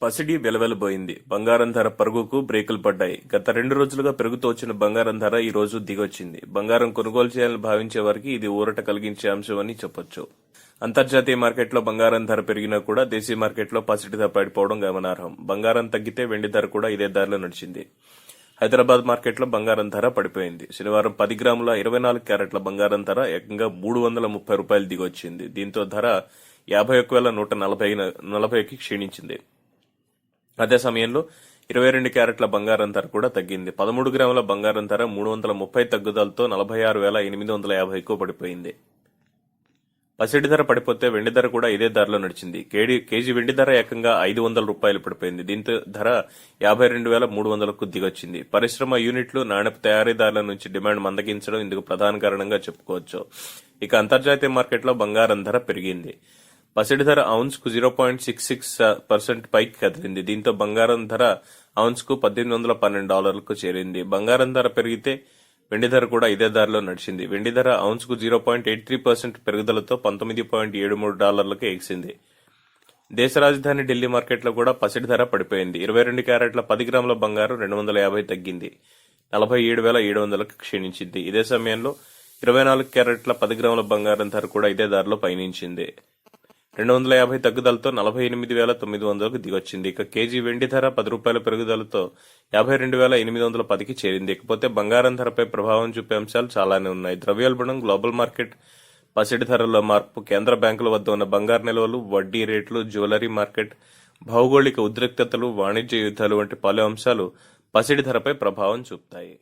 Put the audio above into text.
పసిడి వెలవెలబోయింది. బంగారం ధర పరుగుకు బ్రేకులు పడ్డాయి. గత 2 రోజులుగా పెరుగుతూ వచ్చిన బంగారం ధర ఈ రోజు దిగొచ్చింది. బంగారం కొనుగోలు చేయాలని భావించే వారికి ఇది ఊరట కలిగించే అంశమని చెప్పొచ్చు. అంతర్జాతీయ మార్కెట్లో బంగారం ధర పెరిగినా కూడా దేశీయ మార్కెట్లో పసిడి ధర పడిపోవడం గమనార్హం. బంగారం తగ్గితే వెండి ధర కూడా ఇదే దారిలో నడిచింది. హైదరాబాద్ మార్కెట్లో బంగారం ధర పడిపోయింది. శనివారం 10 గ్రాముల 24 క్యారెట్ల బంగారం ధర ఏకంగా ₹330 దిగొచ్చింది. దీంతో ధర 51,140కి క్షీణించింది. అదే సమయంలో 22 క్యారెట్ల బంగారం ధర కూడా తగ్గింది. 13 గ్రాముల బంగారం ధర 330 తగ్గుదలతో 46,850కు పడిపోయింది. పసిడి ధర పడిపోతే వెండి ధర కూడా ఇదే ధరలో నడిచింది. కేజీ వెండి ధర ఏకంగా ₹500 పడిపోయింది. దీంతో ధర 52,300కు దిగొచ్చింది. పరిశ్రమ యూనిట్లు, నాణ్యపు తయారీదారుల నుంచి డిమాండ్ మందగించడం ఇందుకు ప్రధాన కారణంగా చెప్పుకోవచ్చు. ఇక అంతర్జాతీయ మార్కెట్లో బంగారం ధర పెరిగింది. పసిడి ధర ఔన్స్ కు 0.66% పైకి కదిలింది. దీంతో బంగారం ధర ఔన్స్ కు $1,812కు చేరింది. బంగారం ధర పెరిగితే వెండి ధర కూడా ఇదే దారిలో నడిచింది. వెండి ధర ఔన్స్ కు 0.83% పెరుగుదలతో $19.73లకు ఎగిసింది. దేశ రాజధాని ఢిల్లీ మార్కెట్లో కూడా పసిడి ధర పడిపోయింది. 22 క్యారెట్ల 10 గ్రాముల బంగారం 250 తగ్గింది. 47,700లకు క్షీణించింది. ఇదే సమయంలో 24 క్యారెట్ల 10 గ్రాముల బంగారం ధర కూడా ఇదే దారిలో పయనించింది. 250 తగ్గుదలతో 48,900కు దిగొచ్చింది. ఇక కేజీ వెండి ధర ₹10 పెరుగుదలతో 52,810కి చేరింది. ఇకపోతే బంగారం ధరపై ప్రభావం చూపే అంశాలు చాలానే ఉన్నాయి. ద్రవ్యోల్బణం, గ్లోబల్ మార్కెట్, పసిడి ధరల్లో మార్పు, కేంద్ర బ్యాంకుల వద్ద ఉన్న బంగారు నిల్వలు, వడ్డీ రేట్లు, జ్యువెలరీ మార్కెట్, భౌగోళిక ఉద్రిక్తతలు, వాణిజ్య యుద్ధాలు వంటి పలు అంశాలు పసిడి ధరపై ప్రభావం చూపుతాయి.